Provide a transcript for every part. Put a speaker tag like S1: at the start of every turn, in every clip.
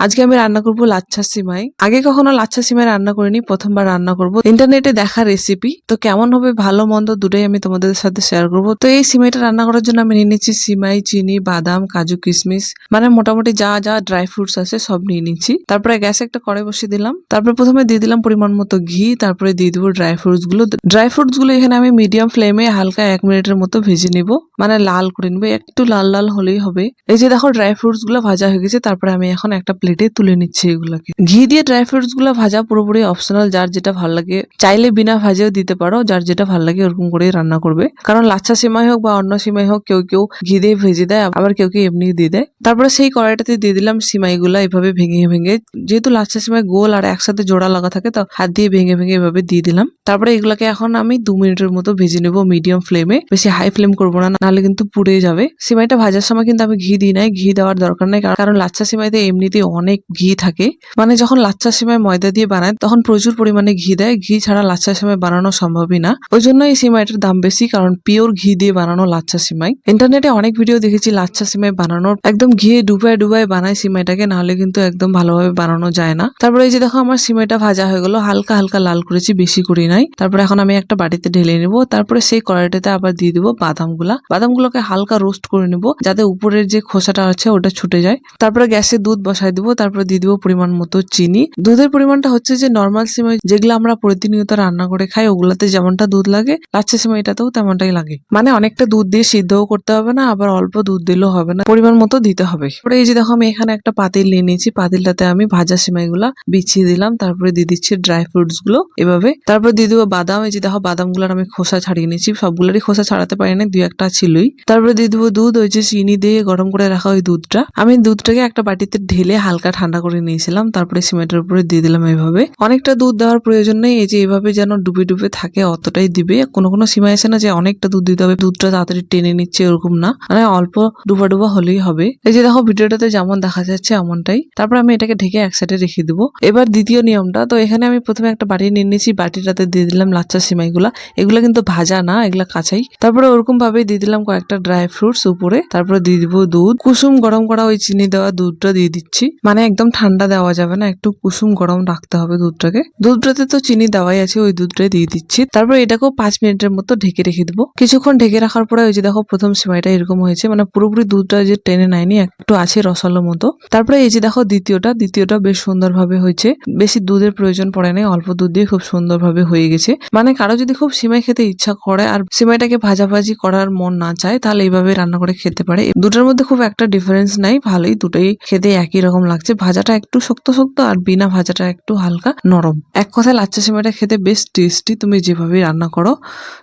S1: আজকে আমি রান্না করব লাচ্ছা সিমাই। আগে কখনো লাচ্ছা সিমাই রান্না করিনি, প্রথমবার রান্না করব। ইন্টারনেটে দেখা রেসিপি, তো কেমন হবে ভালো মন্দ দুটোই আমি তোমাদের সাথে শেয়ার করব। তো এই সিমাইটা রান্না করার জন্য আমি নিয়ে নিচ্ছি সিমাই, চিনি, বাদাম, কাজু, কিশমিশ, মানে মোটামুটি যা যা ড্রাই ফ্রুটস আছে সব নিয়ে নিচ্ছি। তারপরে গ্যাসে একটা কড়াই বসিয়ে দিলাম। তারপরে প্রথমে দিয়ে দিলাম পরিমাণ মতো ঘি, তারপরে দিয়ে দিব ড্রাই ফ্রুটস গুলো। ড্রাই ফ্রুটস গুলো এখানে আমি মিডিয়াম ফ্লেমে হালকা 1 মিনিটের মতো ভেজে নিব, মানে লাল করে নিব, একটু লাল লাল হলেই হবে। এই যে দেখো ড্রাই ফ্রুটস গুলো ভাজা হয়ে গেছে। তারপরে আমি এখন একটা প্লেটে তুলে নিচ্ছি এগুলোকে। ঘি দিয়ে ড্রাই ফ্রুটস গুলো ভাজা পুরোপুরি অপশনাল, যার যেটা ভালো লাগে। চাইলে বিনা ভাজেও দিতে পারো, যার যেটা ভালো লাগে ওরকম করেই রান্না করবে। কারণ লাচ্ছা সিমাই হোক বা অন্য সিমাই হোক, কেউ কেউ ঘি দিয়ে ভেজে দেয়, আবার কেউ কেউ এমনি দিয়ে দেয়। তারপরে সেই কড়াইটাতে দিয়ে দিলাম সিমাই গুলা এভাবে ভেঙে ভেঙে। যেহেতু লাচ্ছা সিমাই গোল আর একসাথে জোড়া লাগা থাকে, তো হাত দিয়ে ভেঙে ভেঙে এভাবে দিয়ে দিলাম। তারপরে এগুলাকে এখন আমি 2 মিনিটের মতো ভেজে নেবো মিডিয়াম ফ্লেমে। বেশি হাই ফ্লেম করবো না, নাহলে কিন্তু পুড়ে যাবে। সিমাইটা ভাজার সময় কিন্তু আমি ঘি দিই নাই, ঘি দেওয়ার দরকার নাই। কারণ লাচ্ছা সিমাইতে এমনিতেই অনেক ঘি থাকে। মানে যখন লাচ্ছা সিমাই ময়দা দিয়ে বানায় তখন প্রচুর পরিমাণে ঘি দেয়। ঘি ছাড়া লাচ্ছা সিমাই বানানো সম্ভবই না। ওই জন্য এই সিমাইটার দাম বেশি, কারণ পিওর ঘি দিয়ে বানানো লাচ্ছা সিমাই। ইন্টারনেটে অনেক ভিডিও দেখেছি লাচ্ছা সিমাই বানানোর, একদম ঘিয়ে ডুবায় ডুবায় বানায় সিমাইটাকে, নাহলে কিন্তু একদম ভালোভাবে বানানো যায় না। তারপরে এই যে দেখো আমার সিমাইটা ভাজা হয়ে গেল, হালকা হালকা লাল করেছি, বেশি করি নাই। তারপরে এখন আমি একটা বাটিতে ঢেলে নিব। তারপরে সেই কড়াইটাতে আবার দিয়ে দিব বাদামগুলোকে হালকা রোস্ট করে নিব, যাতে উপরের যে খোসাটা আছে ওটা ছুটে যায়। তারপরে গ্যাসে দুধ বসাই দিব। তারপরে দিয়ে দিব পরিমাণ মতো চিনি। দুধের পরিমাণটা হচ্ছে যে নর্মাল সিমাই যেগুলো আমরা প্রতিনিয়ত রান্না করে খাই ওগুলাতে যেমনটা দুধ লাগে, লাচ্ছা সিমাইটাতেও তেমনটাই লাগে। মানে অনেকটা দুধ দিয়ে সিদ্ধও করতে হবে না, আবার অল্প দুধ দিলেও হবে না, পরিমাণ মতো দিতে হবে। তারপরে এই যে দেখো আমি এখানে একটা পাতিল নিয়ে নিয়েছি, পাতিলটাতে আমি ভাজা সিমাইগুলা বিছিয়ে দিলাম। তারপরে দিয়ে দিচ্ছি ড্রাই ফ্রুটস গুলো এভাবে। তারপর দিয়ে দিব বাদাম। এই যে দেখো বাদামগুলোর আমি খোসা ছাড়িয়ে নিয়েছি, সবগুলোরই খোসা ছাড়াতে পারি না, 2-1টা ছিলই। তারপরে দিয়ে দিব দুধ, ওই যে চিনি দিয়ে গরম করে রাখা ওই দুধটা। আমি দুধটাকে একটা বাটিতে ঢেলে হালকা ঠান্ডা করে নিয়েছিলাম। তারপরে সিমেন্টের উপরে দিয়ে দিলাম এইভাবে। অনেকটা দুধ দেওয়ার প্রয়োজন নেই, এই যে এইভাবে যেন ডুবে ডুবে থাকে অতটাই দিবে। কোনো কোনো সিমাই আছে না যে অনেকটা দুধ দিতে হবে, দুধটা তাড়াতাড়ি টেনে নিচ্ছে, ওরকম না, মানে অল্প ডুবা ডুবা হলেই হবে। এই যে দেখো ভিডিওটাতে যেমন দেখা যাচ্ছে এমনটাই। তারপর আমি এটাকে ঢেকে এক সাইডে রেখে দিব। এবার দ্বিতীয় নিয়মটা, তো এখানে আমি প্রথমে একটা বাটি নিয়ে নিয়েছি, বাটিটাতে দিয়ে দিলাম লাচ্ছা সিমাইগুলা। এগুলা কিন্তু ভাজা না, এগুলা কাঁচাই। তারপরে ওরকম ভাবে দিয়ে দিলাম কয়েকটা ড্রাই ফ্রুটস উপরে। তারপরে দিয়ে দিব দুধ, কুসুম গরম করা ওই চিনি দেওয়া দুধটা দিয়ে দিচ্ছি। মানে একদম ঠান্ডা দেওয়া যাবে না, একটু কুসুম গরম রাখতে হবে দুধটাকে। দুধটাতে তো চিনি দেওয়াই আছে, ওই দুধটাই দিয়ে দিচ্ছি। তারপর এটাকেও 5 মিনিটের মতো ঢেকে রেখে দিব। কিছুক্ষণ ঢেকে রাখার পরে ওই যে দেখো প্রথম সিমাইটা এরকম হয়েছে, মানে পুরোপুরি দুধটা যে টেনে নেয়নি, একটু আছে রসালো মতো। তারপরে এই যে দেখো দ্বিতীয়টা বেশ সুন্দরভাবে হয়েছে। বেশি দুধের প্রয়োজন পড়ে নাই, অল্প দুধ দিয়ে খুব সুন্দরভাবে হয়ে গেছে। মানে কারো যদি খুব সিমাই খেতে ইচ্ছা করে আর সিমাইটাকে ভাজাভাজি করার মন না চায়, তাহলে এইভাবে রান্না করে খেতে পারে। দুটোর মধ্যে খুব একটা ডিফারেন্স নাই, ভালোই, দুটোই খেতে একই রকম লাগছে। ভাজাটা একটু শক্ত শক্ত আর বিনা ভাজাটা একটু হালকা নরম। এক কথায় লাচ্ছা সিমাইটা খেতে বেশ টেস্টি, তুমি যেভাবে রান্না করো।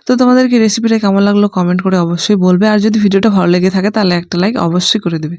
S1: তো তোমাদের কি রেসিপিটা কেমন লাগলো কমেন্ট করে অবশ্যই বলবে। আর যদি ভিডিওটা ভালো লেগে থাকে তাহলে একটা লাইক অবশ্যই করে দেবে।